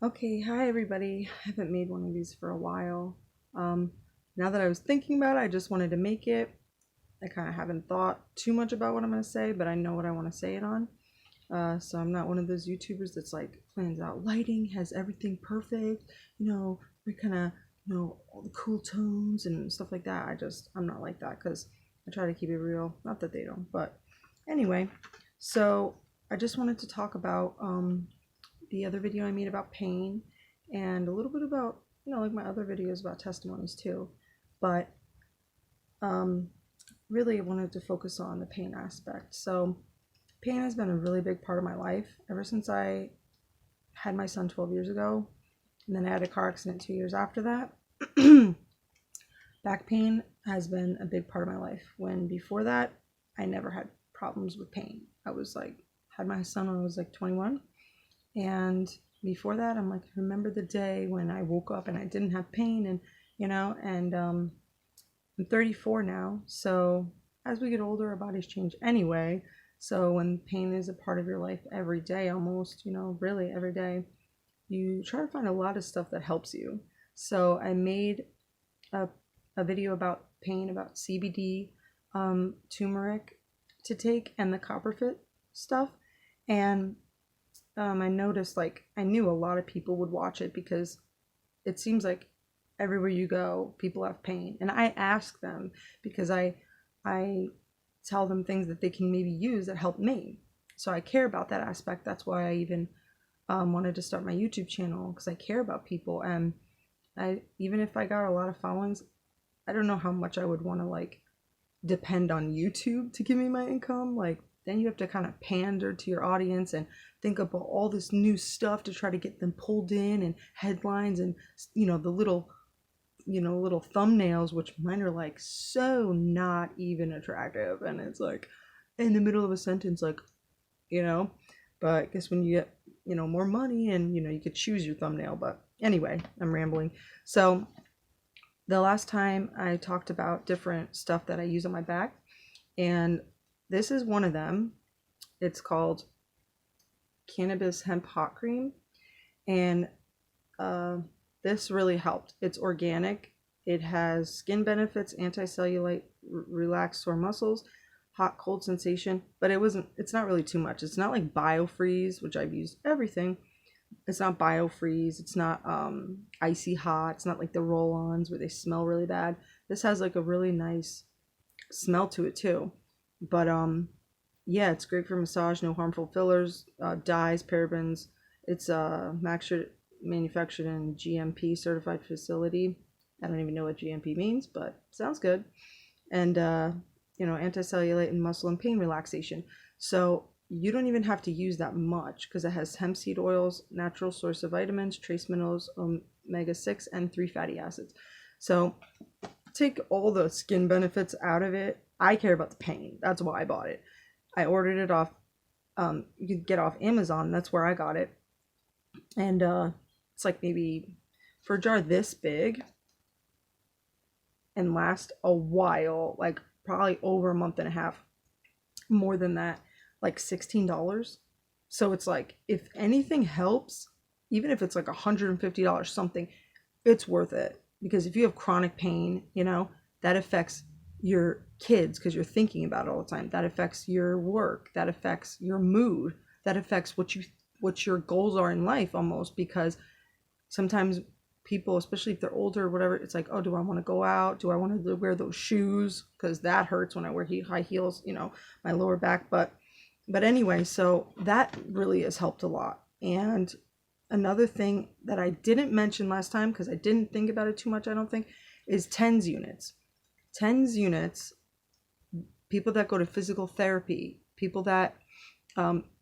Okay, hi everybody. I haven't made one of these for a while. Now that I was thinking about it, I just wanted to make it. I kind of haven't thought too much about what I'm going to say, but I know what I want to say it on. So I'm not one of those YouTubers that's like plans out lighting, has everything perfect, we kind of, all the cool tones and stuff like that. I'm not like that because I try to keep it real. Not that they don't, but anyway. So I just wanted to talk about the other video I made about pain and a little bit about, like my other videos about testimonies too. But um, really, I wanted to focus on the pain aspect. So, pain has been a really big part of my life ever since I had my son 12 years ago. And then I had a car accident 2 years after that. Back pain has been a big part of my life. When before that, I never had problems with pain. I was like, had my son when I was like 21. And before that, I'm like, remember the day when I woke up and I didn't have pain, and I'm 34 now. So as we get older, our bodies change anyway. So when pain is a part of your life every day, almost, really every day, you try to find a lot of stuff that helps you. So I made a, a video about pain, about CBD, turmeric to take, and the copperfit stuff. And I noticed, like, I knew a lot of people would watch it because it seems like everywhere you go, people have pain. And I ask them because I tell them things that they can maybe use that help me. So I care about that aspect. That's why I even wanted to start my YouTube channel, because I care about people. And I, even if I got a lot of followings, I don't know how much I would want to like depend on YouTube to give me my income. Like, then you have to kind of pander to your audience and think about all this new stuff to try to get them pulled in, and headlines, and the little thumbnails, which mine are like so not even attractive, and it's like in the middle of a sentence, like, you know but I guess when you get more money, and you could choose your thumbnail. But anyway, I'm rambling. So the last time I talked about different stuff that I use on my back, and this is one of them. It's called cannabis hemp hot cream, and uh, this really helped. It's organic. It has skin benefits, anti-cellulite, relax sore muscles, hot cold sensation, but it's not really too much. It's not like biofreeze, which I've used everything. It's not biofreeze. It's not icy hot. It's not like the roll-ons where they smell really bad. This has like a really nice smell to it too. But yeah, it's great for massage. No harmful fillers, dyes, parabens. It's manufactured in GMP certified facility. I don't even know what GMP means, but sounds good. And anti-cellulite and muscle and pain relaxation. So you don't even have to use that much because it has hemp seed oils, natural source of vitamins, trace minerals, omega-6, and 3 fatty acids. So take all the skin benefits out of it. I care about the pain. That's why I bought it. I ordered it off. You could get off Amazon. That's where I got it. And it's like maybe for a jar this big and last a while, like probably over a month and a half, more than that, like $16. So it's like, if anything helps, even if it's like $150 something, it's worth it. Because if you have chronic pain, that affects your kids because you're thinking about it all the time. That affects your work. That affects your mood. That affects what your goals are in life almost, because sometimes people, especially if they're older or whatever, it's like, oh, do I want to go out? Do I want to wear those shoes? Because that hurts when I wear high heels, my lower back. But anyway, so that really has helped a lot. And another thing that I didn't mention last time, because I didn't think about it too much, I don't think, is TENS units. TENS units, people that go to physical therapy, people that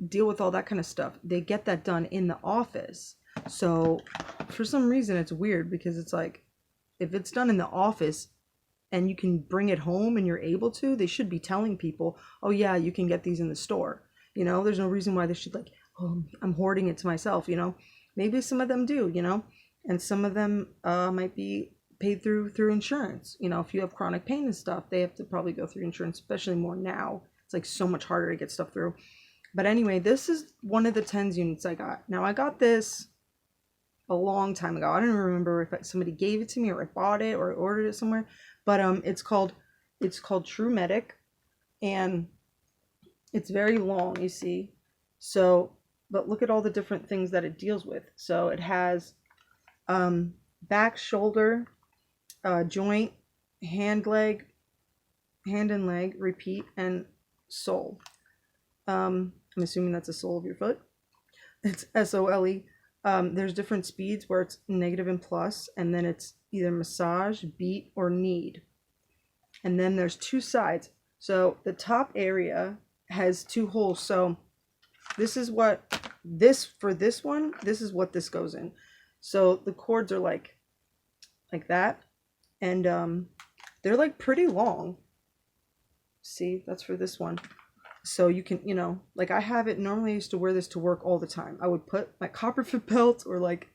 deal with all that kind of stuff, they get that done in the office. So for some reason, it's weird because it's like, if it's done in the office and you can bring it home and you're able to, they should be telling people, oh yeah, you can get these in the store. There's no reason why they should like, oh, I'm hoarding it to myself. Maybe some of them do, and some of them might be paid through insurance. If you have chronic pain and stuff, they have to probably go through insurance, especially more now. It's like so much harder to get stuff through. But anyway, this is one of the TENS units I got. Now I got this a long time ago. I don't even remember if somebody gave it to me or I bought it or I ordered it somewhere. But it's called True Medic, and it's very long, you see. So, but look at all the different things that it deals with. So it has back, shoulder, joint, hand, leg, hand and leg, repeat, and sole. I'm assuming that's the sole of your foot. It's SOLE. There's different speeds where it's negative and plus, and then it's either massage, beat, or knead. And then there's two sides. So the top area has two holes. So this is what for this one, this is what this goes in. So the cords are like that, and they're like pretty long. See, that's for this one. So you can, like I have it normally. I used to wear this to work all the time. I would put my copperfoot belt or like,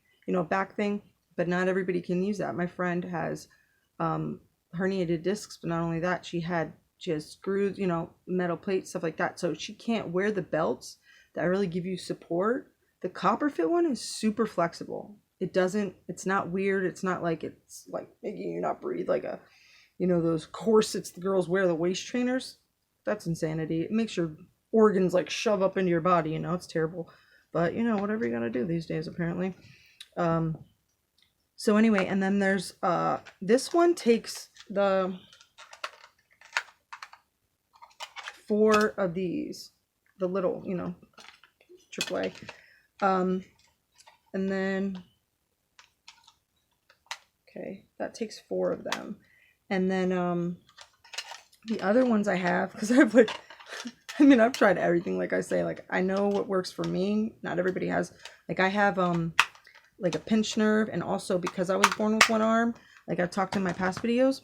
back thing, but not everybody can use that. My friend has herniated discs, but not only that, she has screws, metal plates, stuff like that. So she can't wear the belts that really give you support. The copperfoot one is super flexible. It's not weird. It's not like it's like making you not breathe like those corsets the girls wear, the waist trainers. That's insanity. It makes your organs like shove up into your body, it's terrible. But whatever you gotta do these days, apparently. So anyway, and then there's this one takes the 4 of these, the little, AAA. And then okay, that takes 4 of them. And then the other ones I have, because I've like, I've tried everything. Like I say, like I know what works for me. Not everybody has. Like I have like a pinched nerve, and also because I was born with one arm, like I've talked in my past videos,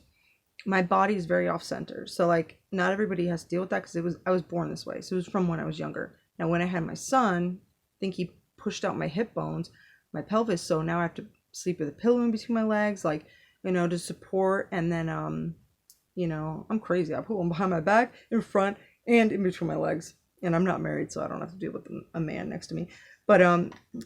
my body is very off center. So like not everybody has to deal with that because I was born this way. So it was from when I was younger. Now when I had my son, I think he pushed out my hip bones, my pelvis. So now I have to sleep with a pillow in between my legs, like to support. And then I'm crazy. I put one behind my back, in front, and in between my legs. And I'm not married, so I don't have to deal with a man next to me. But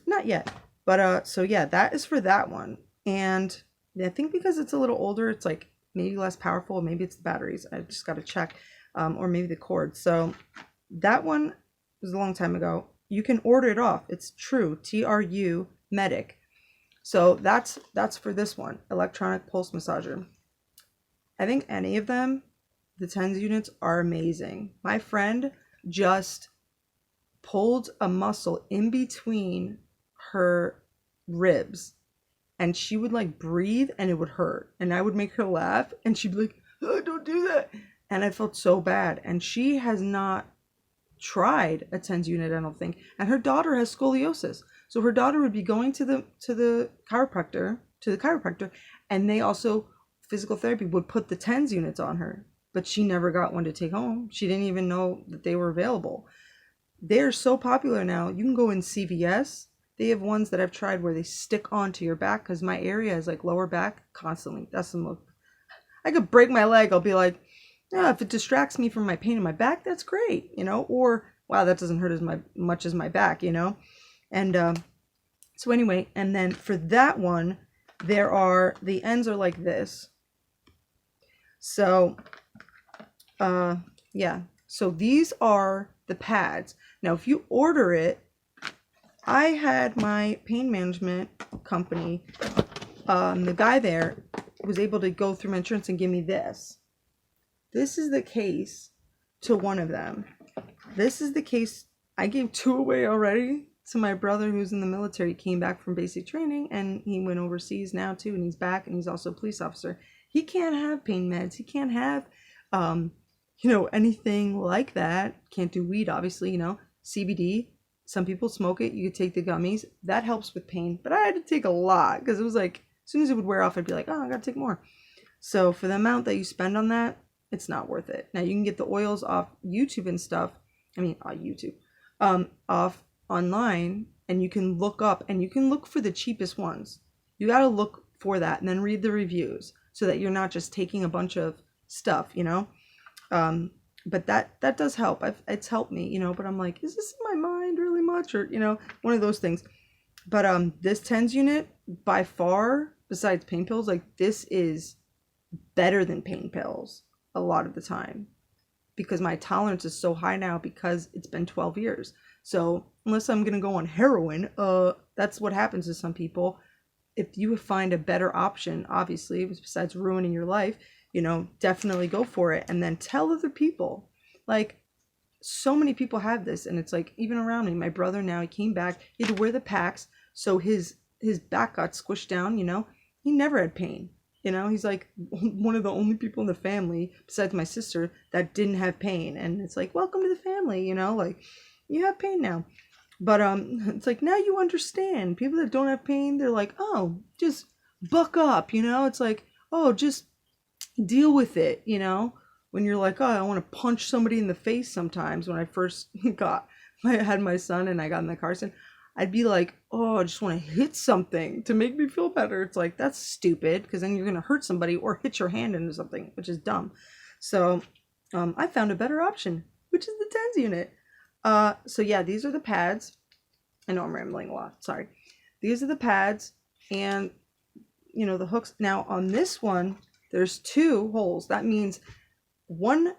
not yet. But so yeah, that is for that one. And I think because it's a little older, it's like maybe less powerful. Maybe it's the batteries. I just got to check. Or maybe the cord. So that one was a long time ago. You can order it off. It's True, TRU Medic. So that's for this one, electronic pulse massager. I think any of them, the TENS units are amazing. My friend just pulled a muscle in between her ribs, and she would like breathe and it would hurt, and I would make her laugh and she'd be like, oh, don't do that. And I felt so bad. And she has not tried a TENS unit, I don't think. And her daughter has scoliosis. So her daughter would be going to the chiropractor, and they also, physical therapy, would put the TENS units on her, but she never got one to take home. She didn't even know that they were available. They're so popular now. You can go in CVS. They have ones that I've tried where they stick onto your back, because my area is like lower back constantly. That's the most. I could break my leg. I'll be like, yeah, if it distracts me from my pain in my back, that's great, or wow, that doesn't hurt as much as my back, And so anyway, and then for that one, the ends are like this. So yeah, so these are the pads. Now if you order it, I had my pain management company, the guy there was able to go through my insurance and give me this. This is the case to one of them. This is the case. I gave 2 away already to my brother who's in the military. He came back from basic training and he went overseas now too, and he's back, and he's also a police officer. He can't have pain meds. He can't have anything like that. Can't do weed, obviously, CBD. Some people smoke it. You could take the gummies. That helps with pain. But I had to take a lot because it was like, as soon as it would wear off, I'd be like, oh, I gotta take more. So for the amount that you spend on that, it's not worth it. Now you can get the oils off YouTube and stuff. Off online, and you can look up, and you can look for the cheapest ones. You got to look for that and then read the reviews so that you're not just taking a bunch of stuff, but that does help. It's helped me, but I'm like, is this in my mind really much? Or, one of those things. But this TENS unit, by far, besides pain pills, like this is better than pain pills a lot of the time, because my tolerance is so high now because it's been 12 years. So unless I'm gonna go on heroin, that's what happens to some people. If you find a better option, obviously, besides ruining your life, definitely go for it, and then tell other people. Like, so many people have this, and it's like, even around me, my brother now, he came back, he had to wear the packs, so his back got squished down. He never had pain. He's like one of the only people in the family besides my sister that didn't have pain, and it's like, welcome to the family. Like, you have pain now. But it's like, now you understand. People that don't have pain, they're like, oh, just buck up. It's like, oh, just deal with it. When you're like, oh, I want to punch somebody in the face. Sometimes when I first had my son and I got in the car accident, I'd be like, oh, I just want to hit something to make me feel better. It's like, that's stupid, because then you're going to hurt somebody or hit your hand into something, which is dumb. So I found a better option, which is the TENS unit. So yeah, these are the pads. I know I'm rambling a lot. Sorry. These are the pads, and the hooks. Now on this one, there's 2 holes. That means one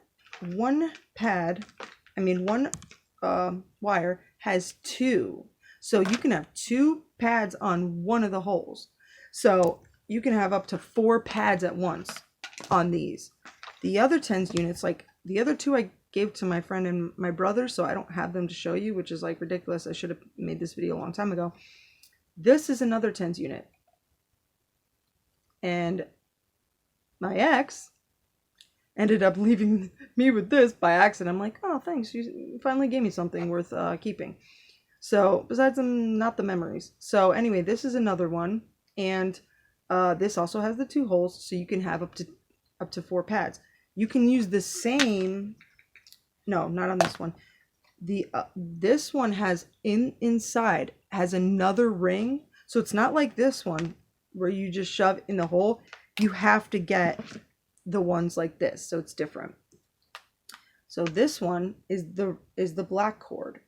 wire has 2. So you can have 2 pads on one of the holes. So you can have up to 4 pads at once on these. The other TENS units, like the other 2 I gave to my friend and my brother, so I don't have them to show you, which is like ridiculous. I should have made this video a long time ago. This is another TENS unit. And my ex ended up leaving me with this by accident. I'm like, oh, thanks. You finally gave me something worth keeping. So besides them, not the memories. So anyway, this is another one. And this also has the 2 holes, so you can have up to 4 pads. You can use the same. No, not on this one. This one has inside has another ring. So it's not like this one where you just shove in the hole. You have to get the ones like this, so it's different. So this one is the black cord.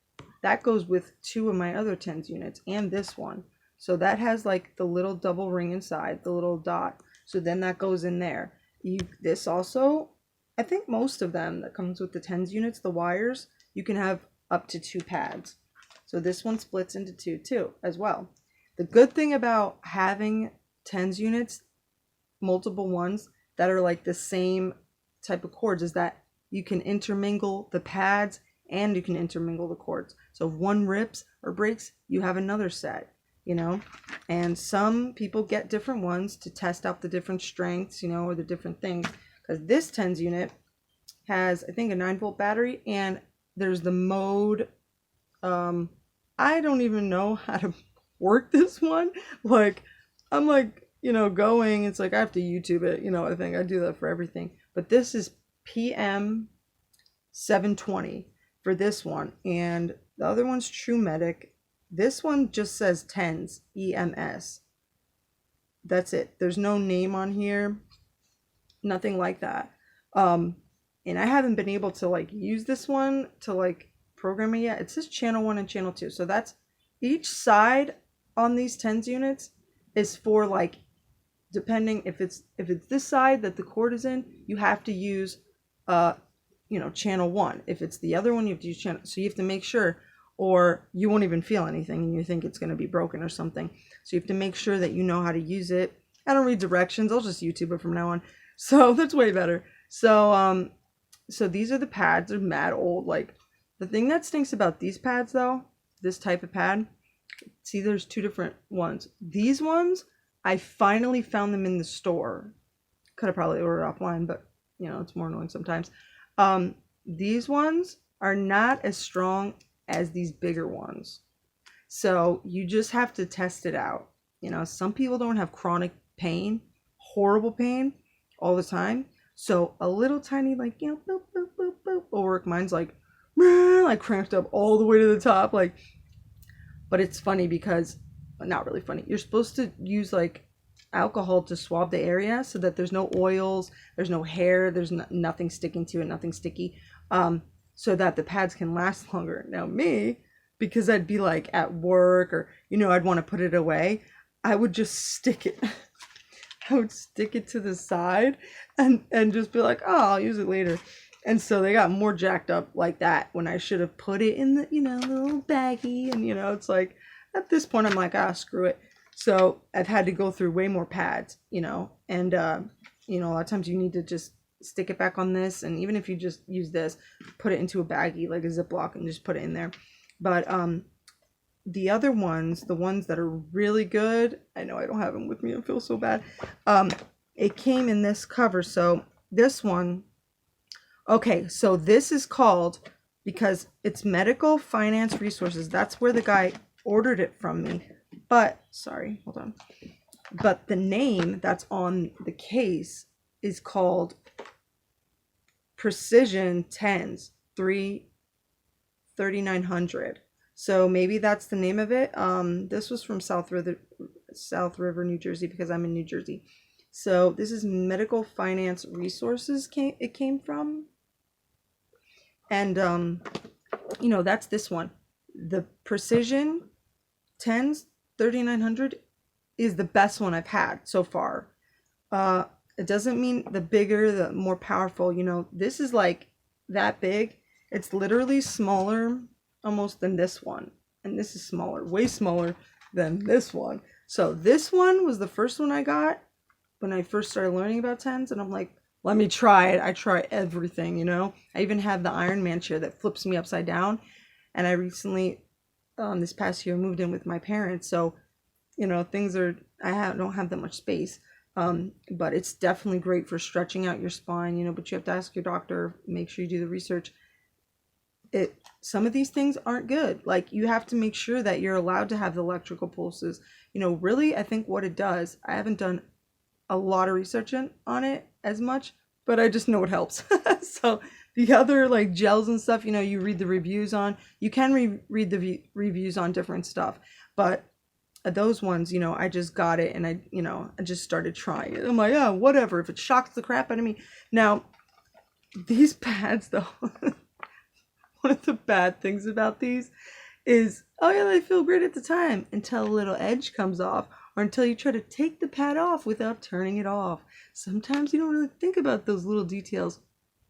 That goes with 2 of my other TENS units and this one. So that has like the little double ring inside, the little dot. So then that goes in there. This also, I think most of them that comes with the TENS units, the wires, you can have up to 2 pads. So this one splits into 2 too, as well. The good thing about having TENS units, multiple ones that are like the same type of cords, is that you can intermingle the pads and you can intermingle the cords. So if one rips or breaks, you have another set, and some people get different ones to test out the different strengths, or the different things. Because this TENS unit has, I think, a 9-volt battery, and there's the mode. I don't even know how to work this one. Like, I'm like, going, it's like I have to YouTube it. I think I do that for everything. But this is PM 720 for this one, and the other one's True Medic. This one just says TENS EMS. That's it. There's no name on here. Nothing like that. And I haven't been able to like use this one to like program it yet. It says channel 1 and channel 2. So that's each side on these TENS units is for like, depending if it's this side that the cord is in, you have to use channel 1. If it's the other one, you have to use channel. So you have to make sure, or you won't even feel anything and you think it's going to be broken or something. So you have to make sure that you know how to use it. I don't read directions. I'll just YouTube it from now on. So that's way better. So so these are the pads. They're mad old. Like, the thing that stinks about these pads though, this type of pad, see, there's 2 different ones. These ones, I finally found them in the store. Could have probably ordered offline, but it's more annoying sometimes. These ones are not as strong as these bigger ones. So you just have to test it out. Some people don't have chronic pain, horrible pain all the time. So a little tiny, like, boop, boop, boop, boop will work. Mine's like cranked up all the way to the top. Like, but it's funny because, not really funny. You're supposed to use like alcohol to swab the area so that there's no oils, there's no hair, there's nothing sticking to it, nothing sticky, so that the pads can last longer. Now me, because I'd be like at work or, I'd want to put it away. I would just stick it. I would stick it to the side and just be like, oh, I'll use it later. And so they got more jacked up like that when I should have put it in the, the little baggie. And, it's like, at this point, I'm like, screw it. So I've had to go through way more pads, and, a lot of times you need to just stick it back on this. And even if you just use this, put it into a baggie, like a Ziploc, and just put it in there. But the other ones, the ones that are really good, I know I don't have them with me. I feel so bad. It came in this cover. So this one, okay, so this is called, because it's Medical Finance Resources. That's where the guy ordered it from me. But, sorry, hold on. But the name that's on the case is called Precision Tens 3900. So maybe that's the name of it. This was from South River, New Jersey, because I'm in New Jersey. So this is Medical Finance Resources it came from. And, that's this one. The Precision Tens 3900 is the best one I've had so far. It doesn't mean the bigger, the more powerful, this is like that big. It's literally smaller almost than this one. And this is smaller, way smaller than this one. So this one was the first one I got when I first started learning about tens. And I'm like, let me try it. I try everything, I even have the Iron Man chair that flips me upside down. And I recently, this past year, moved in with my parents. So, things are, don't have that much space. But it's definitely great for stretching out your spine, but you have to ask your doctor, make sure you do the research. Some of these things aren't good. Like, you have to make sure that you're allowed to have the electrical pulses. Really, I think what it does, I haven't done a lot of research on it as much, but I just know it helps. So the other like gels and stuff, you read the reviews on, you can read the reviews on different stuff, but those ones, I just got it and I just started trying it. I'm like, oh, whatever, if it shocks the crap out of me. Now, these pads though, one of the bad things about these is, oh yeah, they feel great at the time until a little edge comes off, or until you try to take the pad off without turning it off. Sometimes you don't really think about those little details,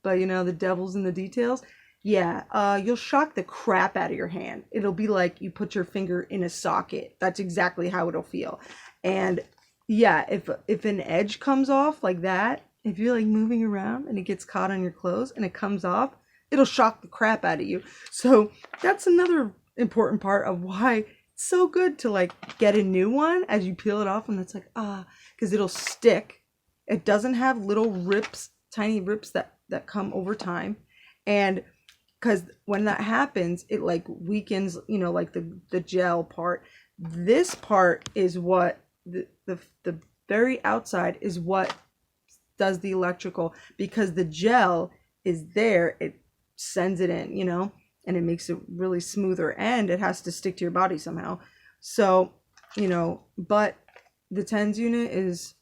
but the devil's in the details. Yeah, you'll shock the crap out of your hand. It'll be like you put your finger in a socket. That's exactly how it'll feel. And yeah, if an edge comes off like that, if you're like moving around and it gets caught on your clothes and it comes off, it'll shock the crap out of you. So that's another important part of why it's so good to like get a new one as you peel it off, and it's like, because it'll stick. It doesn't have little rips, tiny rips that come over time. And because when that happens, it like weakens, like the gel part. This part is what the very outside is what does the electrical, because the gel is there. It sends it in, and it makes it really smoother, and it has to stick to your body somehow. So, but the TENS unit is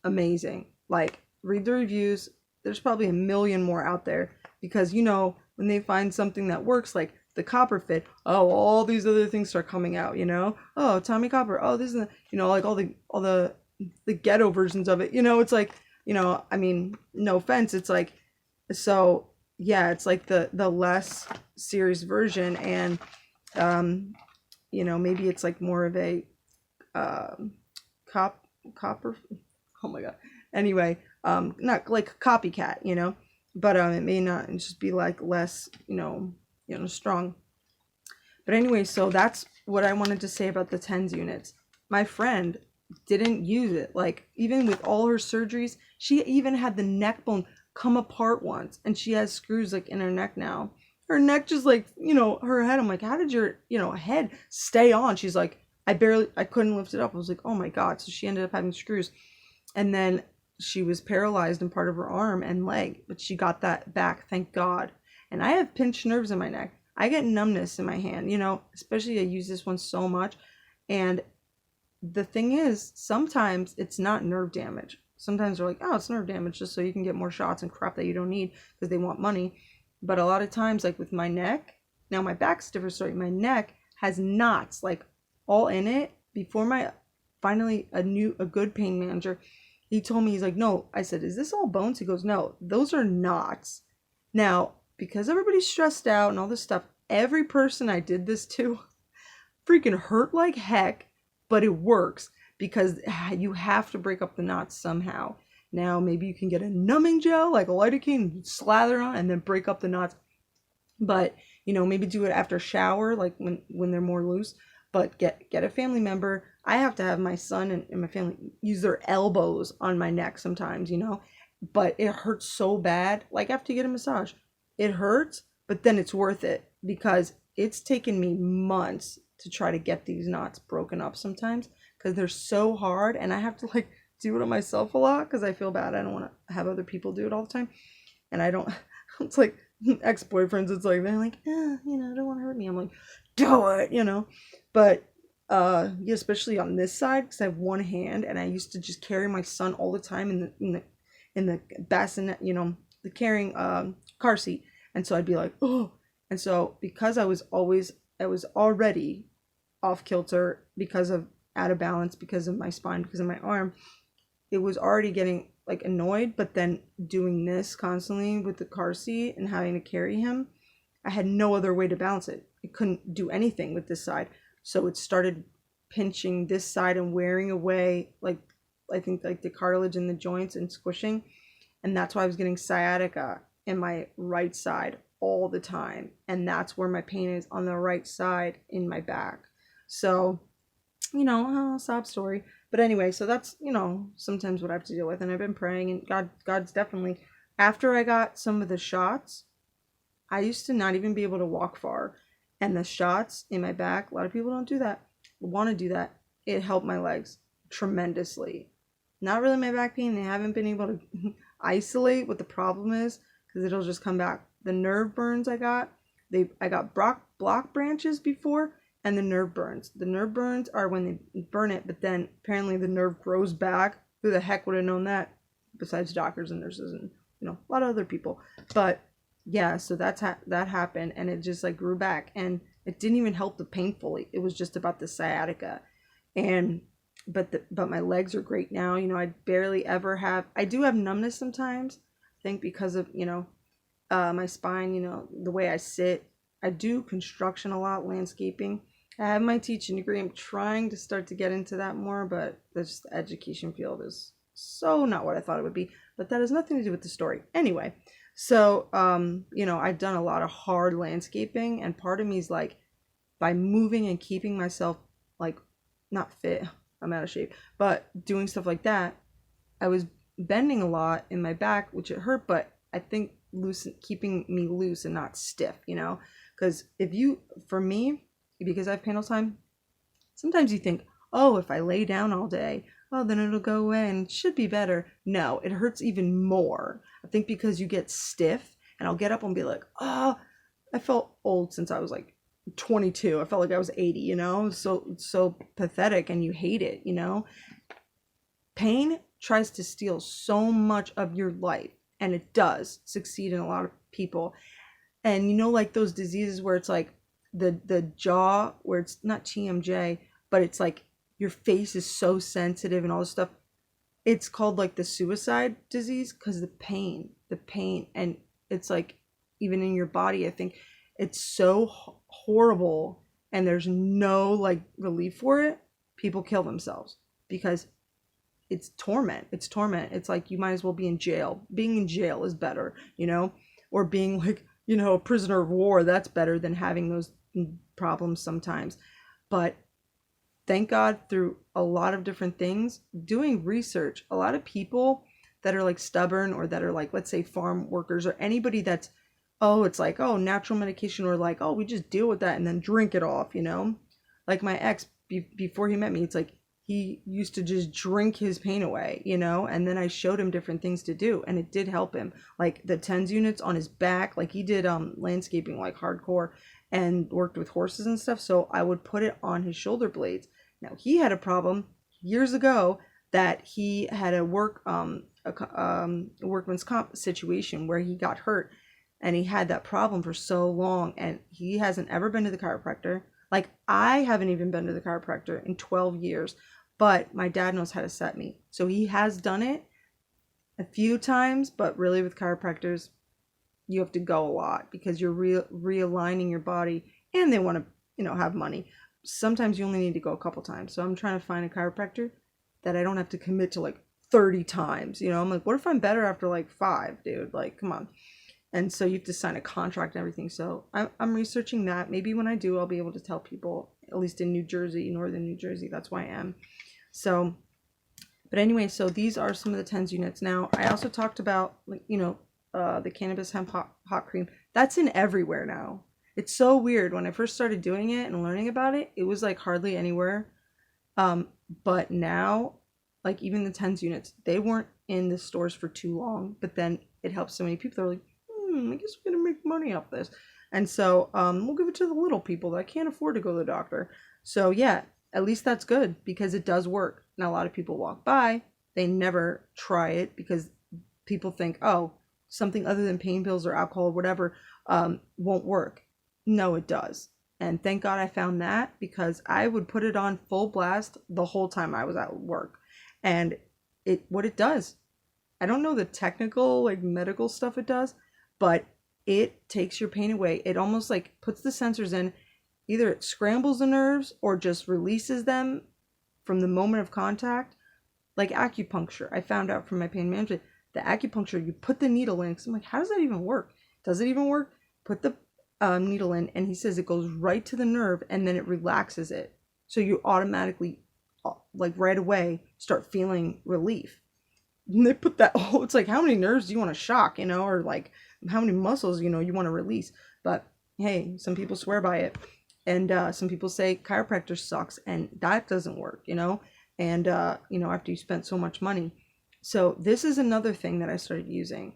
amazing. Like, read the reviews. There's probably a million more out there, because when they find something that works, like the copper fit, all these other things start coming out, oh, Tommy Copper, oh, this is like all the ghetto versions of it, it's like, I mean, no offense, it's like, so yeah, it's like the less serious version, and maybe it's like more of a copper, oh my god, anyway, not like copycat, but it may not just be like less, strong. But anyway, so that's what I wanted to say about the TENS units. My friend didn't use it. Like, even with all her surgeries, she even had the neck bone come apart once, and she has screws like in her neck now. Her neck just like, her head. I'm like, how did your, head stay on? She's like, I couldn't lift it up. I was like, oh my God. So she ended up having screws. And then she was paralyzed in part of her arm and leg, but she got that back, thank God. And I have pinched nerves in my neck. I get numbness in my hand, especially I use this one so much. And the thing is, sometimes it's not nerve damage. Sometimes they're like, oh, it's nerve damage just so you can get more shots and crap that you don't need because they want money. But a lot of times, like with my neck, now my back's a different story. My neck has knots like all in it. Before my finally a good pain manager, he told me, he's like, no. I said, is this all bones? He goes, no, those are knots. Now, because everybody's stressed out and all this stuff, every person I did this to freaking hurt like heck, but it works because you have to break up the knots somehow. Now, maybe you can get a numbing gel like a lidocaine, slather on, and then break up the knots. But, maybe do it after a shower, like when they're more loose. But get a family member. I have to have my son and my family use their elbows on my neck sometimes, But it hurts so bad. Like after you get a massage, it hurts, but then it's worth it because it's taken me months to try to get these knots broken up sometimes because they're so hard, and I have to like do it on myself a lot because I feel bad. I don't want to have other people do it all the time, and I don't. It's like ex-boyfriends. It's like they're like, don't want to hurt me. I'm like, do it, But yeah, especially on this side because I have one hand, and I used to just carry my son all the time in the bassinet, the carrying car seat, and so I'd be like, oh, and so because I was already off kilter because of out of balance because of my spine, because of my arm, it was already getting like annoyed, but then doing this constantly with the car seat and having to carry him, I had no other way to balance it. I couldn't do anything with this side. So it started pinching this side and wearing away, like I think like the cartilage in the joints and squishing. And that's why I was getting sciatica in my right side all the time. And that's where my pain is, on the right side in my back. So, sob story. But anyway, so that's, sometimes what I have to deal with. And I've been praying, and God's definitely, after I got some of the shots, I used to not even be able to walk far. And the shots in my back, a lot of people don't do that, want to do that. It helped my legs tremendously. Not really my back pain. They haven't been able to isolate what the problem is because it'll just come back. The nerve burns I got block branches before, and the nerve burns. The nerve burns are when they burn it, but then apparently the nerve grows back. Who the heck would have known that besides doctors and nurses and a lot of other people. But yeah, so that happened, and it just like grew back, and it didn't even help the painfully. It was just about the sciatica, and but my legs are great now. I barely ever have. I do have numbness sometimes. I think because of my spine. The way I sit. I do construction a lot, landscaping. I have my teaching degree. I'm trying to start to get into that more, but the education field is so not what I thought it would be. But that has nothing to do with the story. Anyway. So, I've done a lot of hard landscaping, and part of me is like, by moving and keeping myself like not fit, I'm out of shape, but doing stuff like that, I was bending a lot in my back, which it hurt, but I think keeping me loose and not stiff, because for me, because I have pain all the time, sometimes you think, oh, if I lay down all day, oh, then it'll go away and it should be better. No, it hurts even more. I think because you get stiff, and I'll get up and be like, oh, I felt old since I was like 22. I felt like I was 80, so pathetic, and you hate it, Pain tries to steal so much of your life, and it does succeed in a lot of people. And like those diseases where it's like the jaw, where it's not TMJ, but it's like your face is so sensitive and all this stuff. It's called like the suicide disease because the pain, and it's like even in your body, I think it's so horrible, and there's no like relief for it. People kill themselves because it's torment. It's like you might as well be in jail. Being in jail is better, or being like, a prisoner of war. That's better than having those problems sometimes. But thank God, through a lot of different things, doing research, a lot of people that are like stubborn, or that are like, let's say farm workers, or anybody that's, it's like, natural medication, or like, we just deal with that and then drink it off, like my ex, before he met me, it's like he used to just drink his pain away, and then I showed him different things to do, and it did help him, like the TENS units on his back, like he did landscaping like hardcore, and worked with horses and stuff, so I would put it on his shoulder blades. Now, he had a problem years ago that he had a workman's comp situation where he got hurt, and he had that problem for so long, and he hasn't ever been to the chiropractor. Like, I haven't even been to the chiropractor in 12 years, but my dad knows how to set me. So he has done it a few times, but really with chiropractors, you have to go a lot because you're realigning your body, and they want to, have money. Sometimes you only need to go a couple times. So I'm trying to find a chiropractor that I don't have to commit to like 30 times. I'm like, what if I'm better after like 5, dude? Like, come on. And so you have to sign a contract and everything. So I'm researching that. Maybe when I do, I'll be able to tell people, at least in New Jersey, northern New Jersey. That's why I am. So, but anyway, so these are some of the TENS units. Now, I also talked about, like, the cannabis hemp hot cream. That's in everywhere now. It's so weird. When I first started doing it and learning about it, it was like hardly anywhere. But now, like, even the TENS units, they weren't in the stores for too long. But then it helps so many people. They're like, I guess we're gonna make money off this. And so we'll give it to the little people that can't afford to go to the doctor. So yeah, at least that's good because it does work. Now, a lot of people walk by, they never try it because people think, oh, something other than pain pills or alcohol or whatever won't work. No, it does. And thank God I found that, because I would put it on full blast the whole time I was at work. And what it does, I don't know the technical, like, medical stuff it does, but it takes your pain away. It almost like puts the sensors in. Either it scrambles the nerves or just releases them from the moment of contact. Like acupuncture, I found out from my pain management, the acupuncture, you put the needle in. Cause I'm like, how does that even work? Does it even work? Put the needle in, and he says it goes right to the nerve and then it relaxes it. So you automatically, like right away, start feeling relief. And they put that, it's like, how many nerves do you want to shock, or like how many muscles, you want to release. But hey, some people swear by it. And some people say chiropractor sucks, and that doesn't work, and, after you spent so much money. So this is another thing that I started using.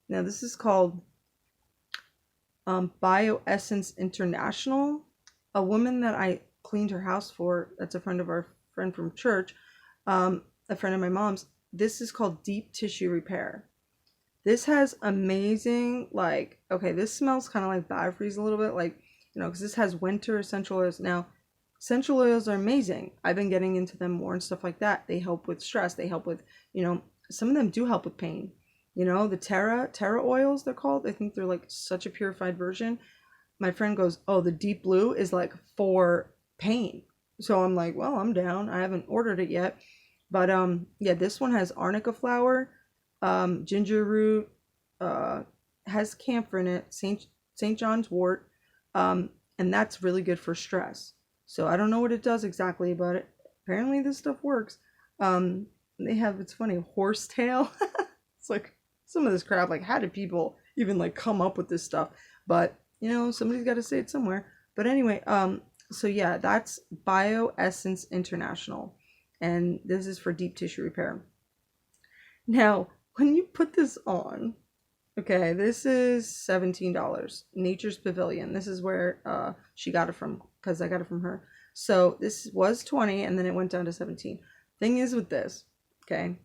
Now, this is called Bioessence International. A woman that I cleaned her house for, that's a friend of our friend from church, a friend of my mom's. This is called Deep Tissue Repair. This has amazing, like, okay, this smells kind of like Biofreeze a little bit, like, because this has winter essential oils. Now, essential oils are amazing. I've been getting into them more and stuff like that. They help with stress. They help with, some of them do help with pain. The Terra oils, they're called. I think they're like such a purified version. My friend goes, oh, the deep blue is like for pain. So I'm like, well, I'm down. I haven't ordered it yet. But yeah, this one has arnica flower, ginger root, has camphor in it, St. John's wort, and that's really good for stress. So I don't know what it does exactly, but apparently this stuff works. They have, it's funny, horsetail. It's like some of this crap, like, how did people even like come up with this stuff? But somebody's got to say it somewhere. But anyway, so yeah, that's Bioessence International, and this is for deep tissue repair. Now, when you put this on, okay, this is $17. Nature's Pavilion. This is where she got it from, because I got it from her. So this was 20, and then it went down to 17. Thing is with this, okay,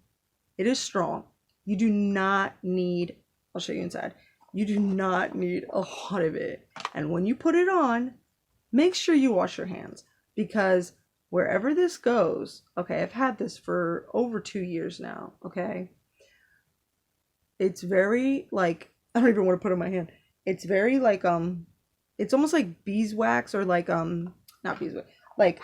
it is strong. You do not need, I'll show you inside. You do not need a lot of it. And when you put it on, make sure you wash your hands, because wherever this goes, okay, I've had this for over 2 years now, okay? It's very, like, I don't even want to put it in my hand. It's very like, it's almost like beeswax, or like, not beeswax, like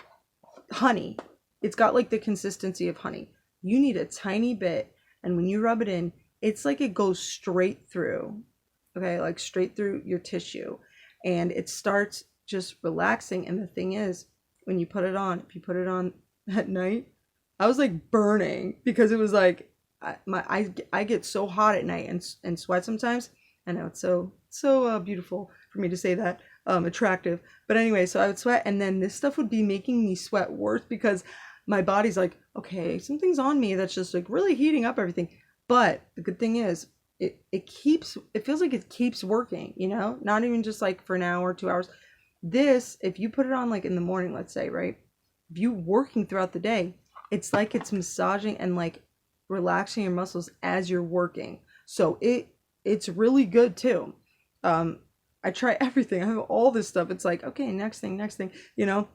honey. It's got like the consistency of honey. You need a tiny bit, and when you rub it in, it's like it goes straight through, okay, like straight through your tissue, and it starts just relaxing. And the thing is, when you put it on, if you put it on at night, I was like burning, because it was like, I get so hot at night and sweat sometimes. I know it's so beautiful for me to say that, attractive. But anyway, so I would sweat, and then this stuff would be making me sweat worse, because my body's like, okay, something's on me that's just like really heating up everything. But the good thing is, it feels like it keeps working, not even just like for an hour, 2 hours. This, if you put it on like in the morning, let's say, right? If you working throughout the day, it's like it's massaging and like relaxing your muscles as you're working. So it's really good too. I try everything. I have all this stuff. It's like, okay, next thing, you know?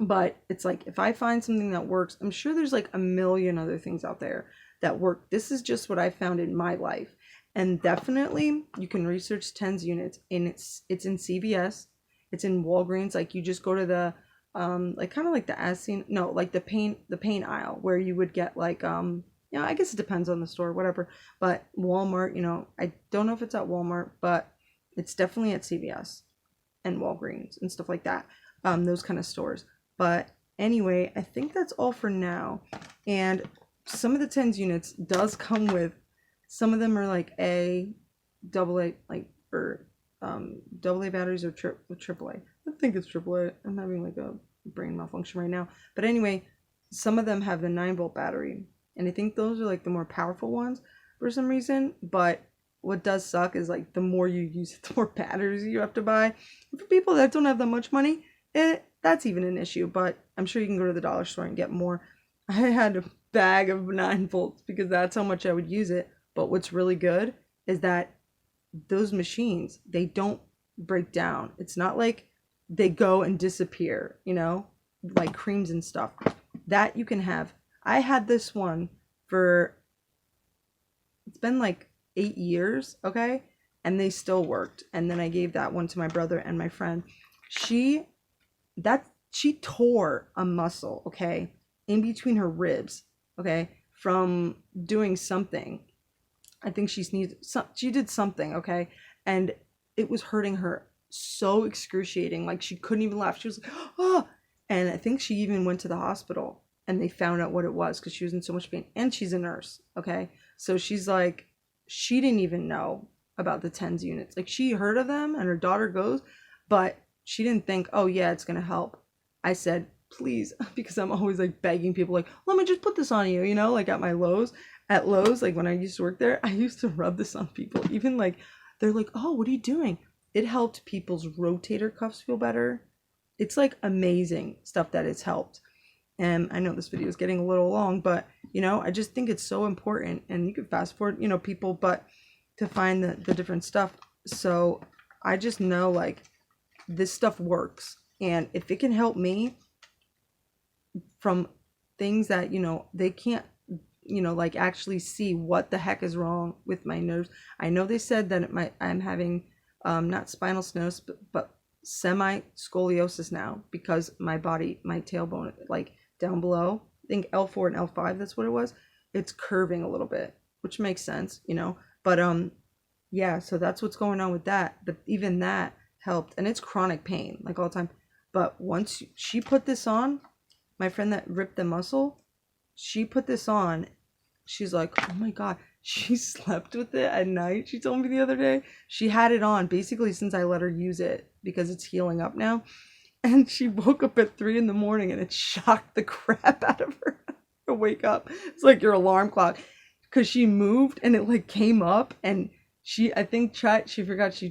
But it's like, if I find something that works, I'm sure there's like a million other things out there that work. This is just what I found in my life. And definitely you can research TENS units, and it's in CVS, it's in Walgreens. Like you just go to the like kind of like the as seen, no, like the pain aisle where you would get like you know, I guess it depends on the store, whatever. But Walmart, you know, I don't know if it's at Walmart, but it's definitely at CVS and Walgreens and stuff like that. Those kind of stores. But anyway, I think that's all for now. And some of the TENS units does come with, some of them are like double A, like, or double A batteries, or triple A. I think it's triple A. I'm having like a brain malfunction right now. But anyway, some of them have the 9-volt battery, and I think those are like the more powerful ones for some reason. But what does suck is like the more you use it, the more batteries you have to buy. And for people that don't have that much money, that's even an issue. But I'm sure you can go to the dollar store and get more. I had a bag of 9 volts because that's how much I would use it. But what's really good is that those machines, they don't break down. It's not like they go and disappear, you know, like creams and stuff. That you can have. I had this one for, it's been like 8 years, okay? And they still worked. And then I gave that one to my brother and my friend. She tore a muscle, okay, in between her ribs, okay, from doing something. I think she did something, okay, and it was hurting her so excruciating. Like she couldn't even laugh. She was like, oh, and I think she even went to the hospital and they found out what it was because she was in so much pain. And she's a nurse, okay, so she's like, she didn't even know about the TENS units. Like she heard of them and her daughter goes, but she didn't think, oh yeah, it's gonna help. I said, please, because I'm always like begging people, like, let me just put this on you, you know, like at Lowe's, like when I used to work there, I used to rub this on people. Even like, they're like, oh, what are you doing? It helped people's rotator cuffs feel better. It's like amazing stuff that it's helped. And I know this video is getting a little long, but you know, I just think it's so important. And you could fast forward, you know, people, but to find the different stuff. So I just know like this stuff works. And if it can help me from things that, you know, they can't, you know, like actually see what the heck is wrong with my nerves. I know they said that I'm having not spinal stenosis, but semi scoliosis now because my tailbone, like down below, I think L4 and L5, that's what it was. It's curving a little bit, which makes sense, you know. But yeah, so that's what's going on with that. But even that helped, and it's chronic pain, like all the time. But once she put this on, my friend that ripped the muscle, she put this on. She's like, oh my God, she slept with it at night. She told me the other day she had it on basically since I let her use it because it's healing up now. And she woke up at 3 in the morning and it shocked the crap out of her to wake up. It's like your alarm clock, because she moved and it like came up, and she forgot she